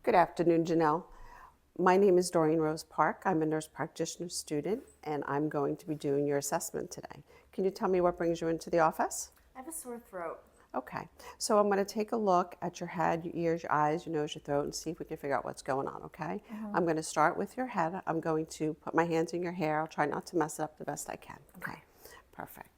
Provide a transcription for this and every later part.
Good afternoon, Janelle. My name is Doreen Rose Park. I'm a nurse practitioner student, and I'm going to be doing your assessment today. Can you tell me what brings you into the office? I have a sore throat. Okay, so I'm going to take a look at your head, your ears, your eyes, your nose, your throat, and see if we can figure out what's going on, okay? I'm going to start with your head. I'm going to put my hands in your hair. I'll try not to mess it up the best I can. Okay, perfect.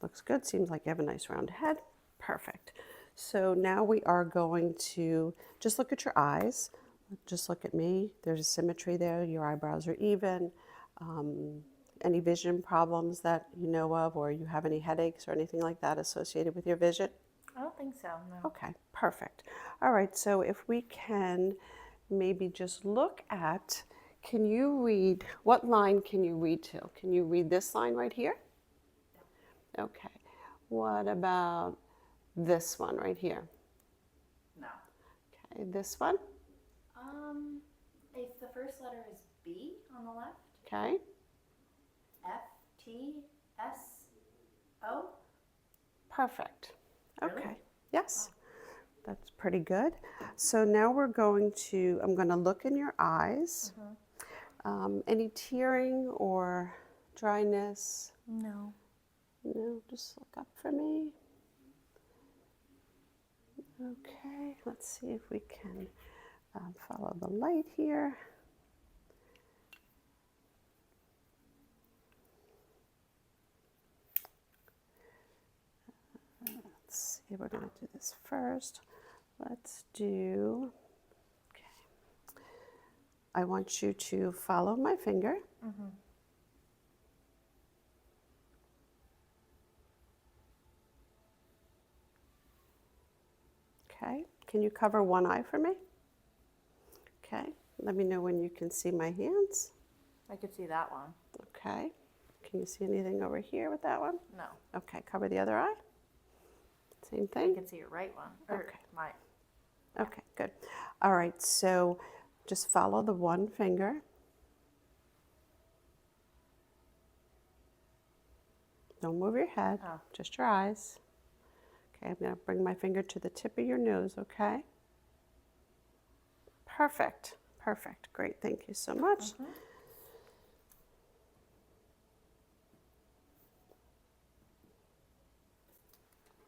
Looks good. Seems like you have a nice round head. Perfect. So now we are going to just look at your eyes. Just look at me. There's a symmetry there. Your eyebrows are even. Any vision problems that you know of, or you have any headaches or anything like that associated with your vision? I don't think so, no. Okay, perfect. All right, so if we can maybe just look at, can you read, what line can you read to? Can you read this line right here? Okay. What about this one right here? No. Okay, this one? If the first letter is B on the left, Okay. F, T, S, O. Perfect. Really? Okay. Yes. That's pretty good. So now we're going to, I'm going to look in your eyes. Any tearing or dryness? No. No, just look up for me. Okay, let's see if we can follow the light here. Let's see, we're going to do this first. Let's do, okay. I want you to follow my finger. Okay, can you cover one eye for me? Okay, let me know when you can see my hands. I could see that one. Okay, can you see anything over here with that one? No. Okay, cover the other eye. Same I thing? could see your right one. Or Okay. my. Okay, good. All right, so just follow the one finger. Don't move your head, Oh. just your eyes. Okay, I'm going to bring my finger to the tip of your nose, okay? Perfect, perfect. Great, thank you so much.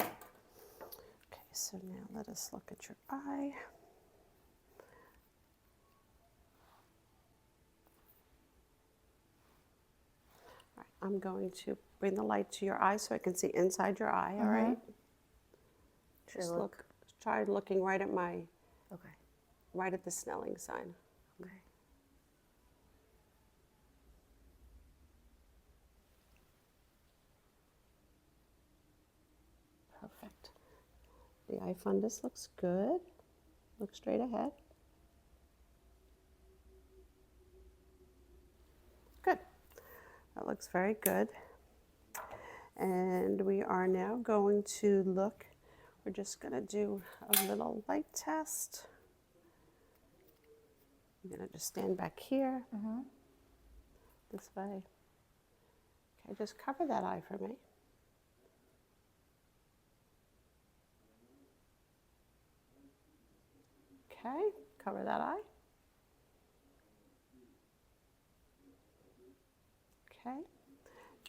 Okay, so now let us look at your eye. All right, I'm going to bring the light to your eye so I can see inside your eye, all right? Just look, try looking right at my, Okay. right at the Snelling sign. Okay. Perfect. The eye fundus looks good. Look straight ahead. Good. That looks very good. And we are now going to look, we're just going to do a little light test. I'm going to just stand back here, this way. Okay, just cover that eye for me. Okay, cover that eye. Okay,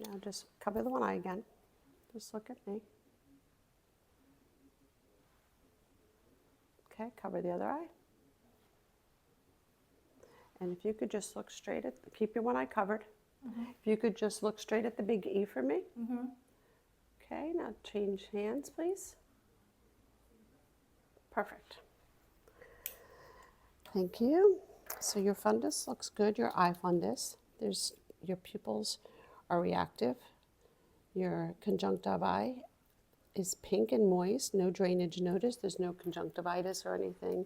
now just cover the one eye again. Just look at me. Okay, cover the other eye. And if you could just look straight at, keep your one eye covered. If you could just look straight at the big E for me. Okay, now change hands, please. Perfect. Thank you. So your fundus looks good, your eye fundus. Your pupils are reactive. Your conjunctivi is pink and moist, no drainage noticed. There's no conjunctivitis or anything.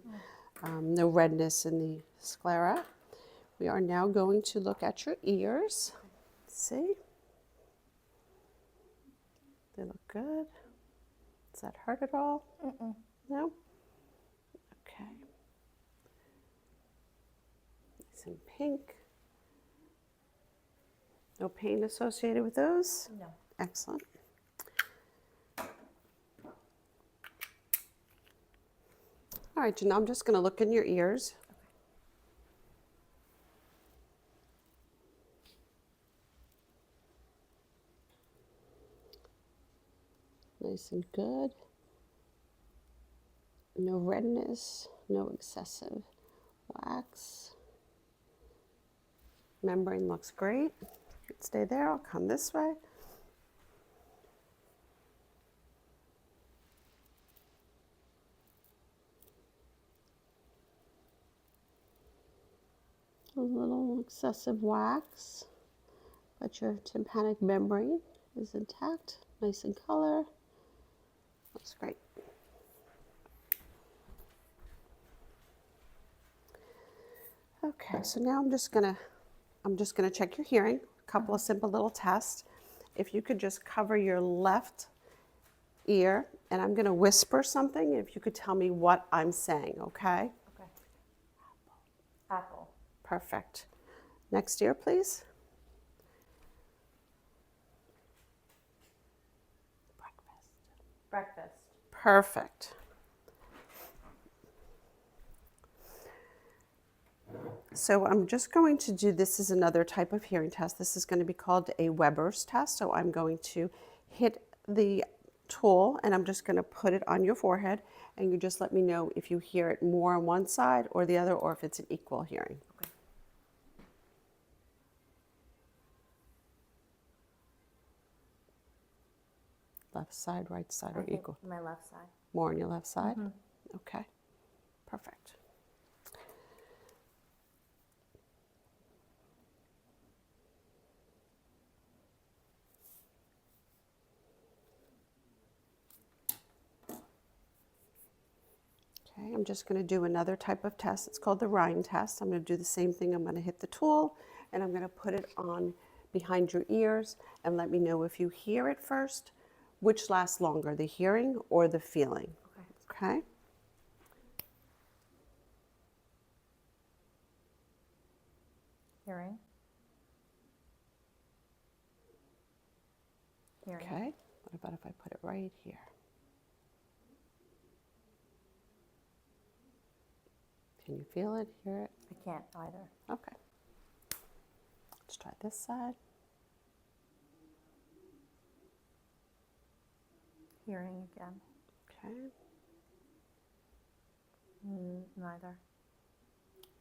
No redness in the sclera. We are now going to look at your ears. See? They look good. Does that hurt at all? No? Okay. Nice and pink. No pain associated with those? No. Excellent. All right, Janelle, I'm just going to look in your ears. Nice and good. No redness, no excessive wax. Membrane looks great. Stay there, I'll come this way. A little excessive wax, but your tympanic membrane is intact, nice in color. Looks great. Okay, so now I'm just gonna check your hearing. A couple of simple little tests. If you could just cover your left ear, and I'm gonna whisper something. If you could tell me what I'm saying, okay? Okay. Apple. Perfect. Next ear, please. Breakfast. Perfect. So I'm just going to do, this is another type of hearing test. This is going to be called a Weber's test. So I'm going to hit the tool and I'm just going to put it on your forehead and you just let me know if you hear it more on one side or the other or if it's an equal hearing. Okay. Left side, right side, I or think equal? my left side. More on your left side? Okay, perfect. Okay, I'm just going to do another type of test. It's called the Rhine test. I'm going to do the same thing. I'm going to hit the tool and I'm going to put it on behind your ears and let me know if you hear it first, which lasts longer, the hearing or the feeling. Okay. Okay? Hearing. Hearing. Okay. What about if I put it right here? Can you feel it, hear it? I can't either. Okay. Let's try this side. Hearing again. Okay. Neither.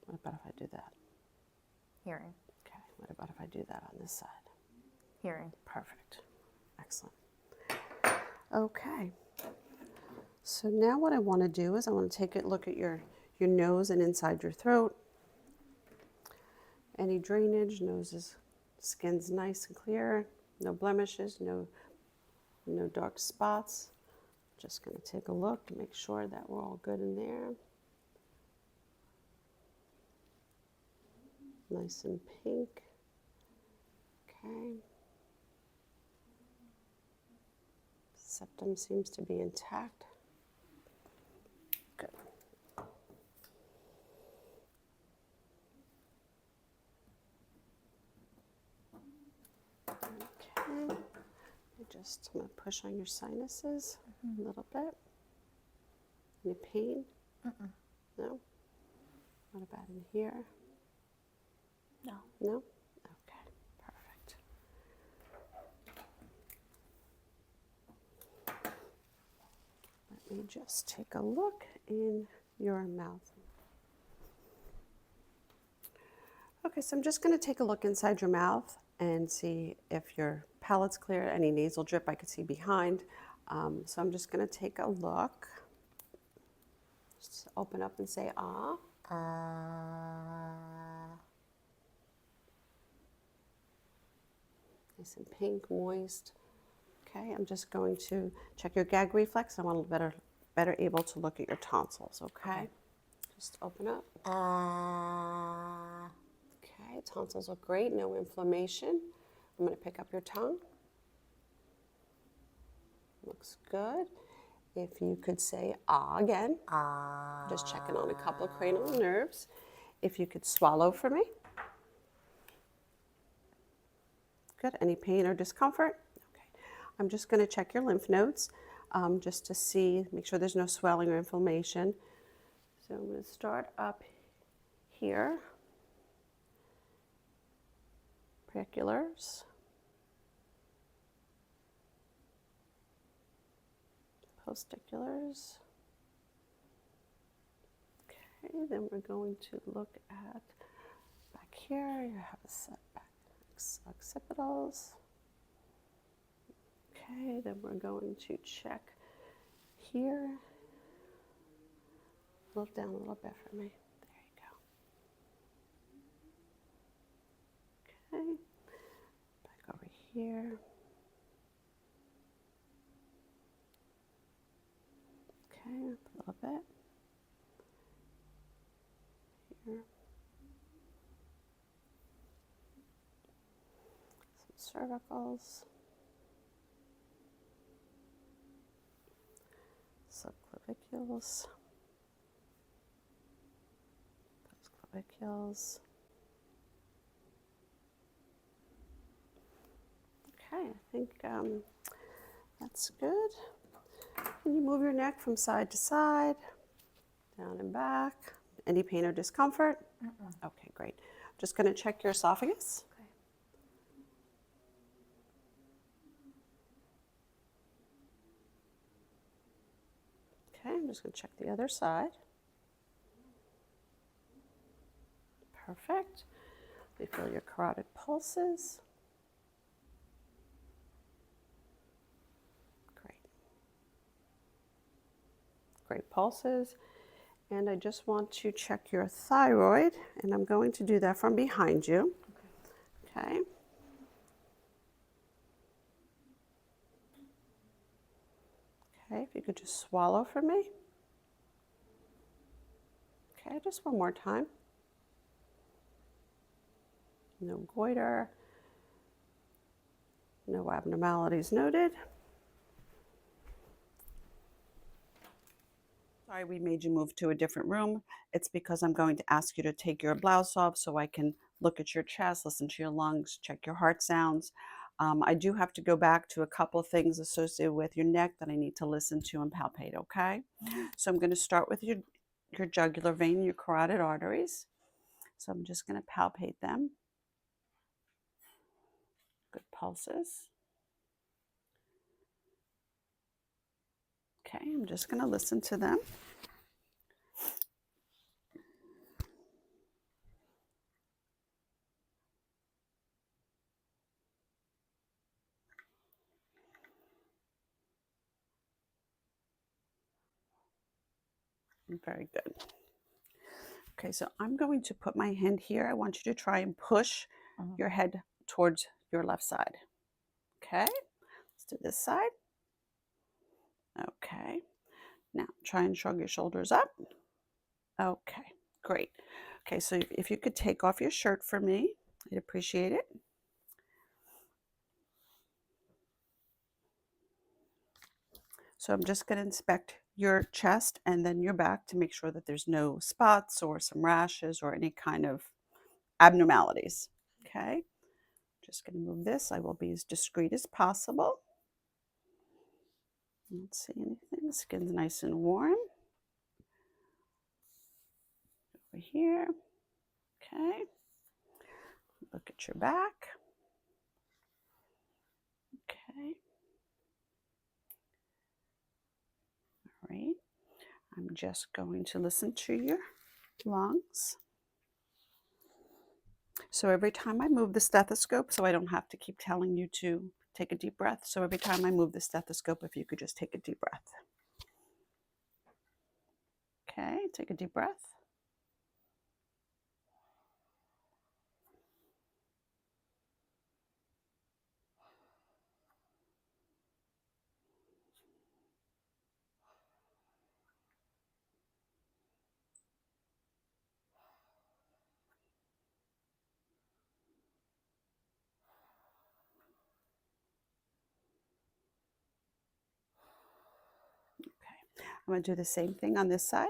What about if I do that? Hearing. Okay. What about if I do that on this side? Hearing. Perfect. Excellent. Okay. So now what I want to do is I want to take a look at your nose and inside your throat. Any drainage, skin's nice and clear, no blemishes, no dark spots. Just going to take a look to make sure that we're all good in there. Nice and pink. Okay. Septum seems to be intact. Good. Okay. I'm going to push on your sinuses a little bit. Any pain? No? What about in here? No. No? Okay, perfect. Let me just take a look in your mouth. Okay, so I'm just going to take a look inside your mouth and see if your palate's clear, any nasal drip I could see behind. So I'm just going to take a look. Just open up and say ah. Nice and pink, moist. Okay, I'm just going to check your gag reflex. I want to better able to look at your tonsils, okay? Just open up. Okay, tonsils look great, no inflammation. I'm going to pick up your tongue. Looks good. If you could say ah again. Just checking on a couple of cranial nerves. If you could swallow for me. Good. Any pain or discomfort? Okay. I'm just going to check your lymph nodes just to see, make sure there's no swelling or inflammation. So I'm going to start up here. Preoculars. Posticulars. Okay, then we're going to look at back here. You have a set back occipitals. Okay, then we're going to check here. Look down a little bit for me. There you go. Okay, back over here. Okay, up a little bit. Here. Some cervicals. Subclavicules. Postclavicules. Okay, I think that's good. Can you move your neck from side to side, down and back? Any pain or discomfort? Okay, great. Just going to check your esophagus. Okay, I'm just going to check the other side. Perfect. We feel your carotid pulses. Great. Great pulses. And I just want to check your thyroid, and I'm going to do that from behind you. Okay. Okay, if you could just swallow for me. Okay, just one more time. No goiter. No abnormalities noted. Sorry we made you move to a different room. It's because I'm going to ask you to take your blouse off so I can look at your chest, listen to your lungs, check your heart sounds. I do have to go back to a couple of things associated with your neck that I need to listen to and palpate, okay? So I'm going to start with your jugular vein, your carotid arteries. So I'm just going to palpate them. Good pulses. Okay, I'm just going to listen to them. Very good. Okay, so I'm going to put my hand here. I want you to try and push your head towards your left side. Okay, let's do this side. Okay, now try and shrug your shoulders up. Okay, great. Okay, so if you could take off your shirt for me, I'd appreciate it. So I'm just going to inspect your chest and then your back to make sure that there's no spots or some rashes or any kind of abnormalities. Okay, just going to move this. I will be as discreet as possible. Don't see anything. The skin's nice and warm. Over here. Okay. Look at your back. Okay. All right. I'm just going to listen to your lungs. So every time I move the stethoscope, so I don't have to keep telling you to take a deep breath. So every time I move the stethoscope, if you could just take a deep breath. Okay, take a deep breath. Okay, I'm going to do the same thing on this side.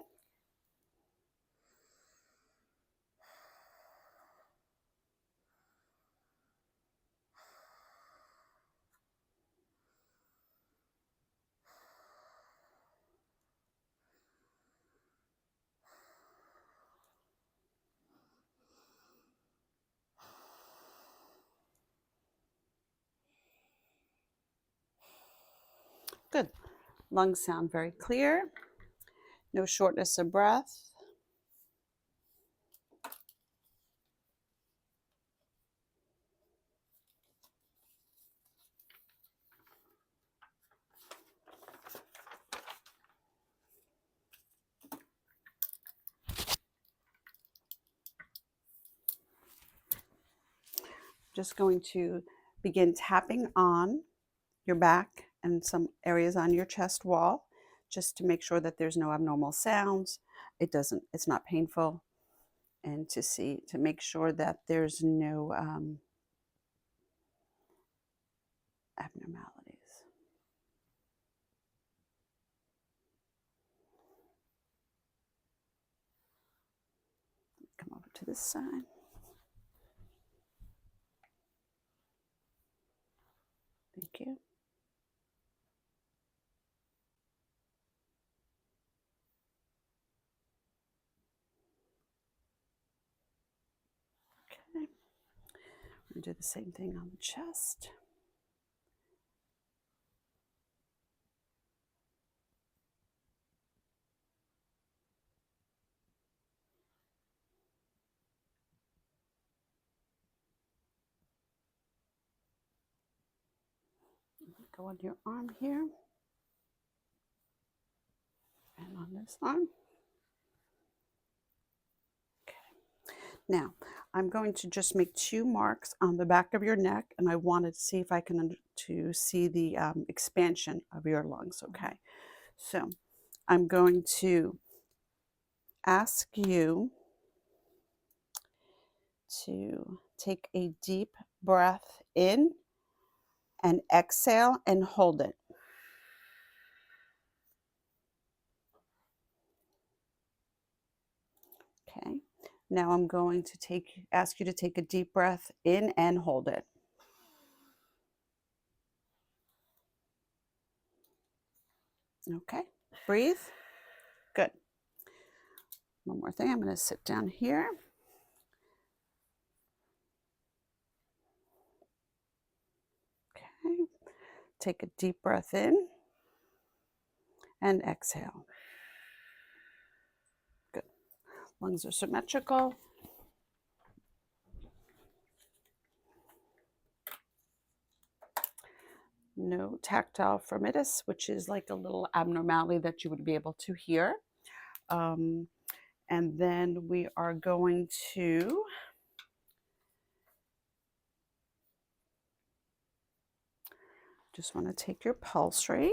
Good. Lungs sound very clear. No shortness of breath. Just going to begin tapping on your back and some areas on your chest wall, just to make sure that there's no abnormal sounds. It's not painful, and to make sure that there's no abnormalities. Come over to this side. Thank you. Okay. I'm going to do the same thing on the chest. Go on your arm here and on this arm. Okay. Now, I'm going to just make 2 marks on the back of your neck, and I wanted to see if I can see the expansion of your lungs. Okay. So I'm going to ask you to take a deep breath in and exhale and hold it. Okay. Now I'm going to ask you to take a deep breath in and hold it. Okay. Breathe. Good. One more thing. I'm going to sit down here. Okay. Take a deep breath in and exhale. Good. Lungs are symmetrical. No tactile firmitus, which is like a little abnormality that you would be able to hear. And then we are going to just want to take your pulse rate.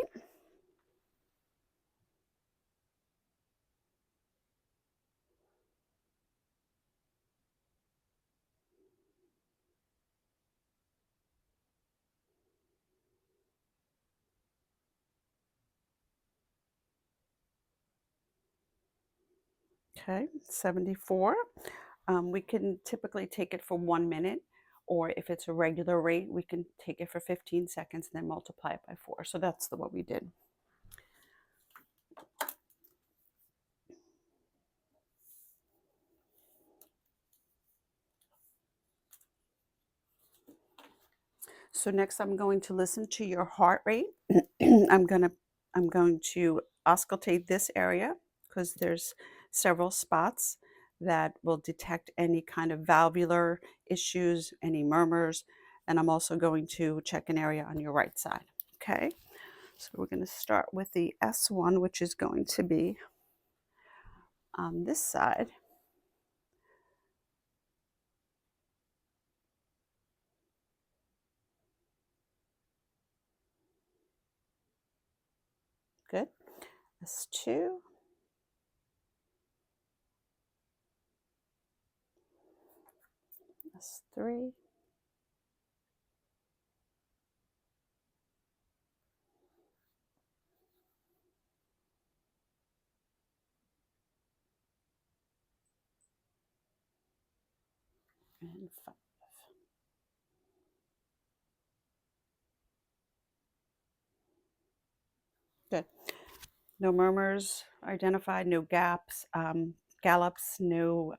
Okay, 74. We can typically take it for 1 minute, or if it's a regular rate, we can take it for 15 seconds and then multiply it by 4. So that's what we did. So next I'm going to listen to your heart rate. I'm going to auscultate this area because there's several spots that will detect any kind of valvular issues, any murmurs, and I'm also going to check an area on your right side. Okay, so we're going to start with the S1, which is going to be on this side. Good. S2. S3. And 5. Good. No murmurs identified, no gaps, gallops, no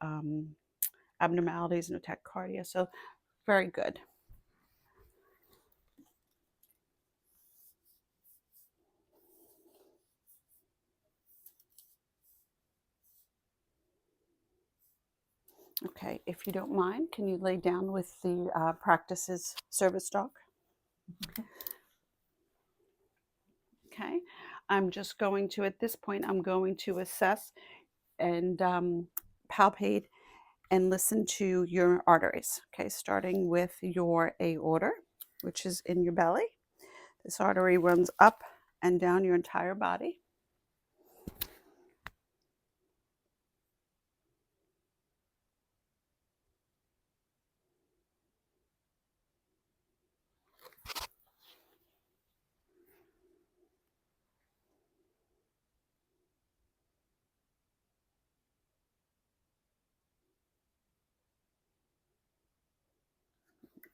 abnormalities, no tachycardia. So very good. Okay, if you don't mind, can you lay down with the practice's service dog? Okay, I'm just going to, at this point, I'm going to assess and palpate and listen to your arteries. Okay, starting with your aorta, which is in your belly. This artery runs up and down your entire body.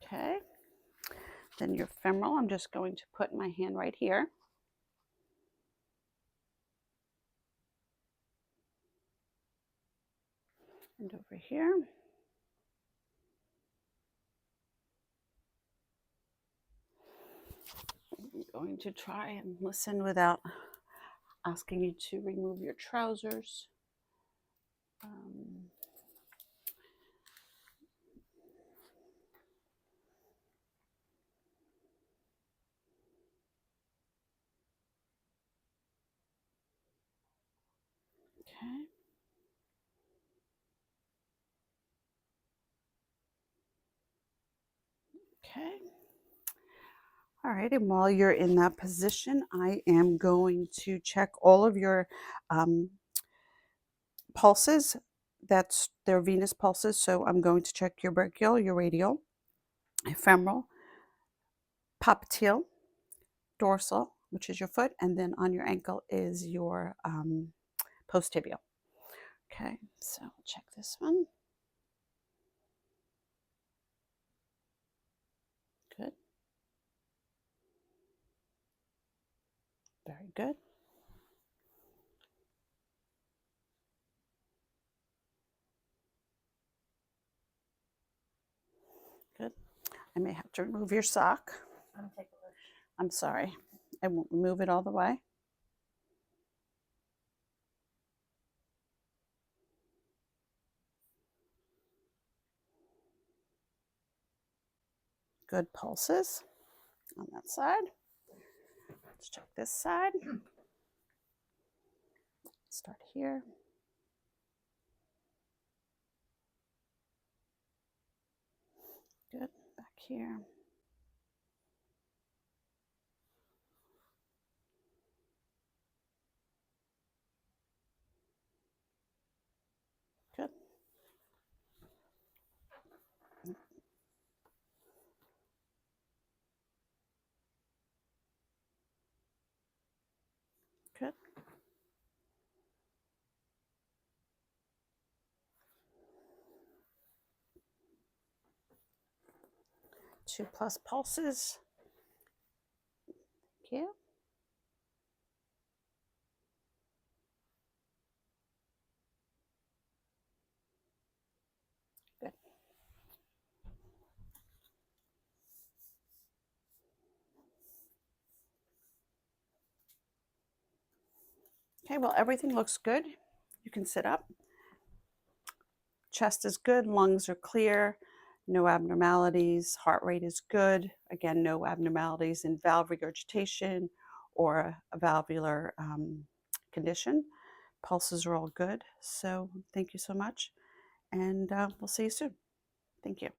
Okay, then your femoral, I'm just going to put my hand right here. And over here. I'm going to try and listen without asking you to remove your trousers. Okay. Okay. All right, and while you're in that position, I am going to check all of your pulses. That's their venous pulses. So I'm going to check your brachial, your radial, ephemeral, popliteal, dorsal, which is your foot, and then on your ankle is your post-tibial. Okay, so check this one. Good. Very good. Good. I may have to remove your sock. I'm sorry. I won't remove it all the way. Good pulses on that side. Let's check this side. Start here. Good. Back here. Good. Good. 2+ pulses. Thank you. Good. Okay, well, everything looks good. You can sit up. Chest is good, lungs are clear, no abnormalities, heart rate is good. Again, no abnormalities in valve regurgitation or a valvular condition. Pulses are all good. So thank you so much, and we'll see you soon. Thank you.